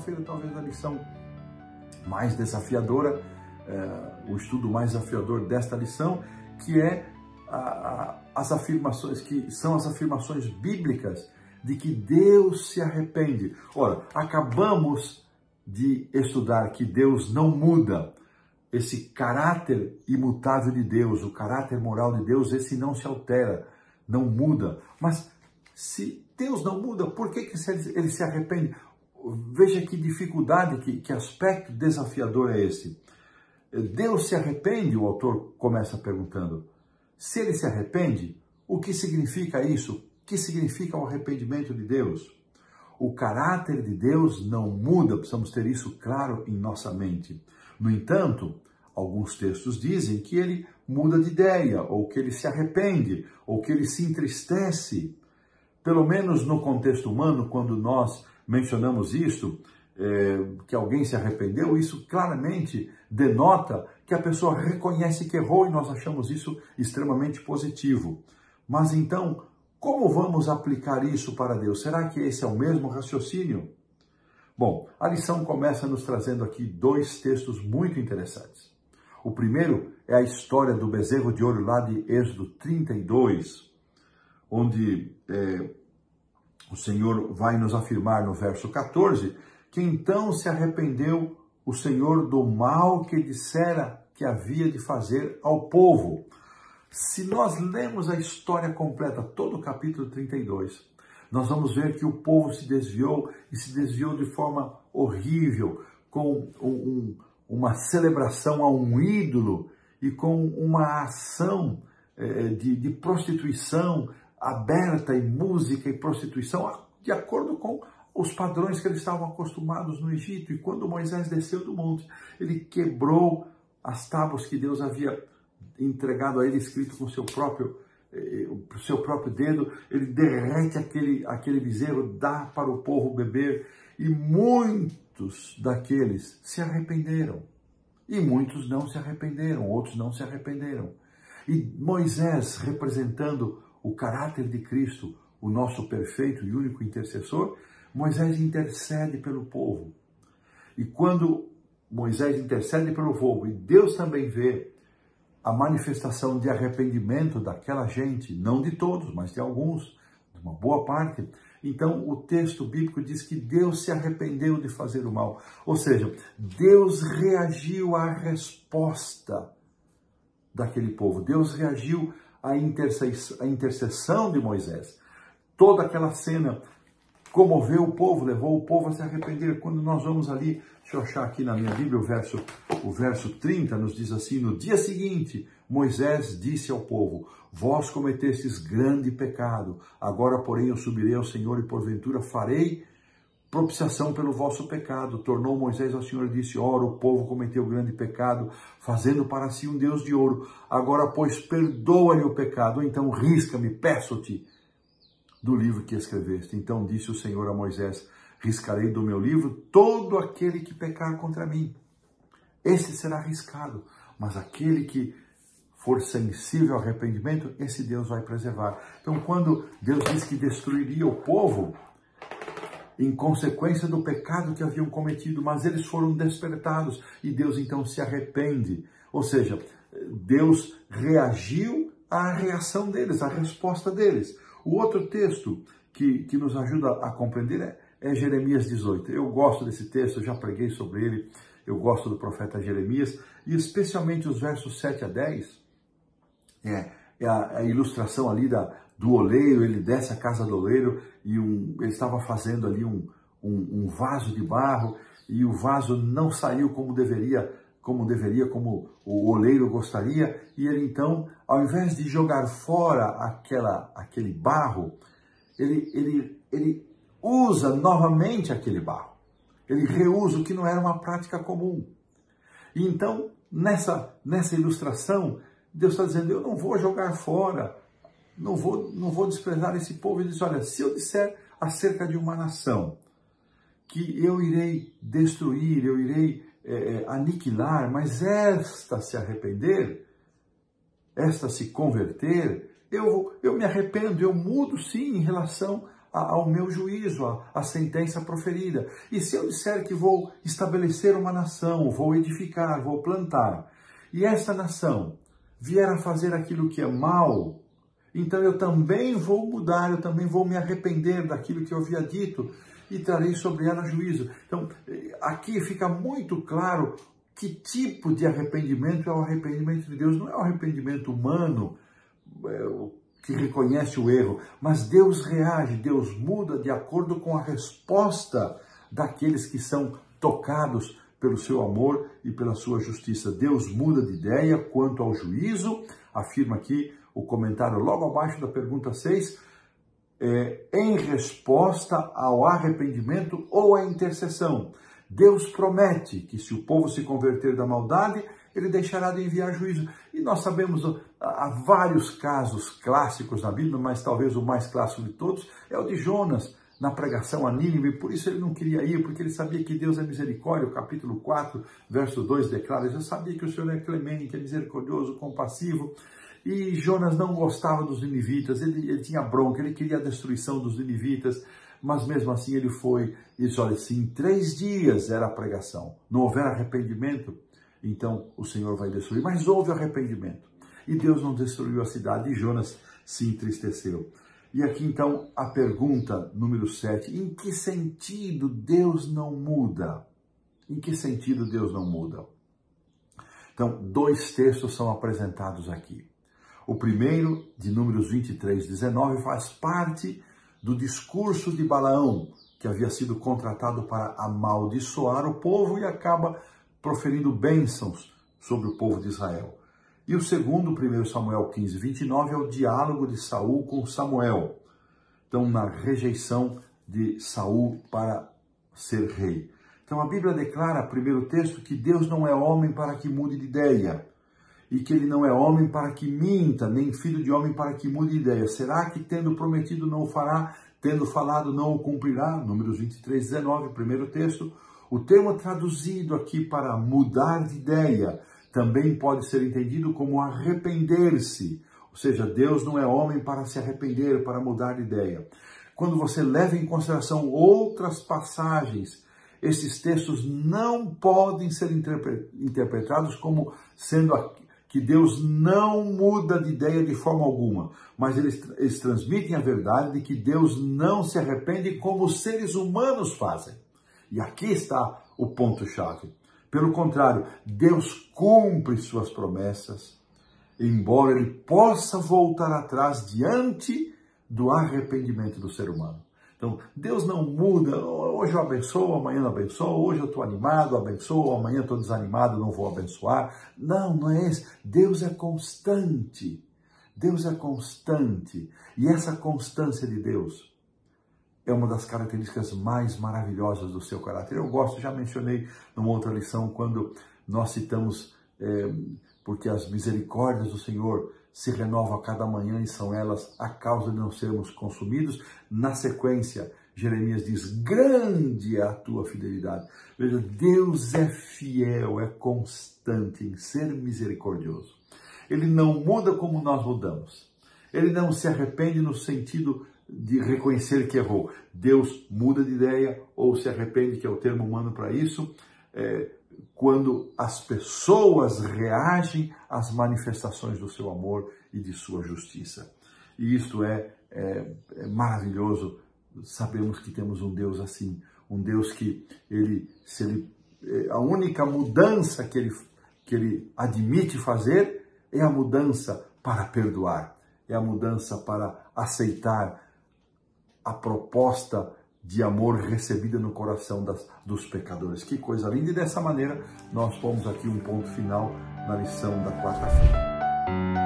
quarta-feira, talvez a lição mais desafiadora, o estudo mais desafiador desta lição, que é as afirmações, que são as afirmações bíblicas de que Deus se arrepende. Ora, acabamos de estudar que Deus não muda. Esse caráter imutável de Deus, o caráter moral de Deus, esse não se altera, não muda. Mas se Deus não muda, por que ele se arrepende? Veja que dificuldade, que aspecto desafiador é esse. Deus se arrepende, o autor começa perguntando. Se ele se arrepende, o que significa isso? O que significa o arrependimento de Deus? O caráter de Deus não muda, precisamos ter isso claro em nossa mente. No entanto, alguns textos dizem que ele muda de ideia, ou que ele se arrepende, ou que ele se entristece. Pelo menos no contexto humano, quando nós mencionamos isso, que alguém se arrependeu, isso claramente denota que a pessoa reconhece que errou e nós achamos isso extremamente positivo. Mas então, como vamos aplicar isso para Deus? Será que esse é o mesmo raciocínio? Bom, a lição começa nos trazendo aqui dois textos muito interessantes. O primeiro é a história do bezerro de ouro lá de Êxodo 32, onde o Senhor vai nos afirmar no verso 14 que então se arrependeu o Senhor do mal que dissera que havia de fazer ao povo. Se nós lemos a história completa, todo o capítulo 32, nós vamos ver que o povo se desviou e se desviou de forma horrível, com uma celebração a um ídolo e com uma ação de prostituição aberta e música e prostituição de acordo com os padrões que eles estavam acostumados no Egito. E quando Moisés desceu do monte, ele quebrou as tábuas que Deus havia entregado a ele, escrito com o seu próprio dedo. Ele derrete aquele bezerro, dá para o povo beber, e muitos daqueles se arrependeram. E muitos não se arrependeram, outros não se arrependeram. E Moisés, representando o caráter de Cristo, o nosso perfeito e único intercessor, Moisés intercede pelo povo. E quando Moisés intercede pelo povo, e Deus também vê a manifestação de arrependimento daquela gente, não de todos, mas de alguns, de uma boa parte, então o texto bíblico diz que Deus se arrependeu de fazer o mal. Ou seja, Deus reagiu à resposta daquele povo. Deus reagiu à intercessão de Moisés. Toda aquela cena comoveu o povo, levou o povo a se arrepender. Quando nós vamos ali, deixa eu achar aqui na minha Bíblia, o verso 30 nos diz assim: no dia seguinte, Moisés disse ao povo: vós cometestes grande pecado, agora porém eu subirei ao Senhor e porventura farei propiciação pelo vosso pecado. Tornou Moisés ao Senhor e disse: ora, o povo cometeu grande pecado, fazendo para si um Deus de ouro. Agora, pois, perdoa-lhe o pecado, ou então risca-me, peço-te, do livro que escreveste. Então disse o Senhor a Moisés: riscarei do meu livro todo aquele que pecar contra mim. Esse será riscado, mas aquele que for sensível ao arrependimento, esse Deus vai preservar. Então, quando Deus diz que destruiria o povo, em consequência do pecado que haviam cometido, mas eles foram despertados e Deus então se arrepende. Ou seja, Deus reagiu à reação deles, à resposta deles. O outro texto que nos ajuda a compreender é Jeremias 18. Eu gosto desse texto, eu já preguei sobre ele, eu gosto do profeta Jeremias, e especialmente os versos 7 a 10, é a ilustração ali do oleiro. Ele desce à casa do oleiro e ele estava fazendo ali um vaso de barro, e o vaso não saiu como o oleiro gostaria, e ele então, ao invés de jogar fora aquele barro, ele usa novamente aquele barro. Ele reusa, o que não era uma prática comum. E então, nessa ilustração, Deus está dizendo: eu não vou jogar fora, não vou desprezar esse povo. Ele diz: olha, se eu disser acerca de uma nação que eu irei destruir, eu irei aniquilar, mas esta se arrepender, esta se converter, eu me arrependo, eu mudo sim em relação ao meu juízo, à sentença proferida. E se eu disser que vou estabelecer uma nação, vou edificar, vou plantar, e essa nação vier a fazer aquilo que é mal, então eu também vou mudar, eu também vou me arrepender daquilo que eu havia dito e trarei sobre ela juízo. Então, aqui fica muito claro que tipo de arrependimento é o arrependimento de Deus. Não é o arrependimento humano, que reconhece o erro, mas Deus reage, Deus muda de acordo com a resposta daqueles que são tocados pelo seu amor e pela sua justiça. Deus muda de ideia quanto ao juízo, afirma aqui o comentário logo abaixo da pergunta 6, em resposta ao arrependimento ou à intercessão. Deus promete que se o povo se converter da maldade, ele deixará de enviar juízo. E nós sabemos, há vários casos clássicos na Bíblia, mas talvez o mais clássico de todos é o de Jonas, na pregação a Nínive. Por isso ele não queria ir, porque ele sabia que Deus é misericórdia. O capítulo 4, verso 2 declara: eu sabia que o Senhor é clemente, é misericordioso, compassivo. E Jonas não gostava dos ninivitas, ele tinha bronca, ele queria a destruição dos ninivitas, mas mesmo assim ele foi e disse: olha, se em 3 dias era a pregação, não houver arrependimento, então o Senhor vai destruir. Mas houve arrependimento, e Deus não destruiu a cidade, e Jonas se entristeceu. E aqui então a pergunta número 7, em que sentido Deus não muda? Em que sentido Deus não muda? Então, 2 textos são apresentados aqui. O primeiro, de Números 23, 19, faz parte do discurso de Balaão, que havia sido contratado para amaldiçoar o povo e acaba proferindo bênçãos sobre o povo de Israel. E o segundo, 1 Samuel 15, 29, é o diálogo de Saul com Samuel. Então, na rejeição de Saul para ser rei. Então, a Bíblia declara, primeiro texto, que Deus não é homem para que mude de ideia. E que ele não é homem para que minta, nem filho de homem para que mude de ideia. Será que tendo prometido não o fará, tendo falado não o cumprirá? Números 23, 19, primeiro texto. O termo traduzido aqui para mudar de ideia também pode ser entendido como arrepender-se. Ou seja, Deus não é homem para se arrepender, para mudar de ideia. Quando você leva em consideração outras passagens, esses textos não podem ser interpretados como sendo que Deus não muda de ideia de forma alguma, mas eles transmitem a verdade de que Deus não se arrepende como os seres humanos fazem. E aqui está o ponto-chave. Pelo contrário, Deus cumpre suas promessas, embora ele possa voltar atrás diante do arrependimento do ser humano. Então, Deus não muda, hoje eu abençoo, amanhã não abençoo, hoje eu estou animado, abençoo, amanhã estou desanimado, não vou abençoar. Não, não é isso. Deus é constante. Deus é constante. E essa constância de Deus é uma das características mais maravilhosas do seu caráter. Eu gosto, já mencionei numa outra lição, quando nós citamos, porque as misericórdias do Senhor se renovam a cada manhã e são elas a causa de não sermos consumidos. Na sequência, Jeremias diz: grande é a tua fidelidade. Veja, Deus é fiel, é constante em ser misericordioso. Ele não muda como nós mudamos. Ele não se arrepende no sentido de reconhecer que errou. Deus muda de ideia ou se arrepende, que é o termo humano para isso, quando as pessoas reagem às manifestações do seu amor e de sua justiça. E isto é maravilhoso. Sabemos que temos um Deus assim, um Deus que a única mudança que ele admite fazer é a mudança para perdoar, é a mudança para aceitar a proposta de amor recebida no coração dos pecadores. Que coisa linda! E dessa maneira nós pomos aqui um ponto final na lição da quarta-feira.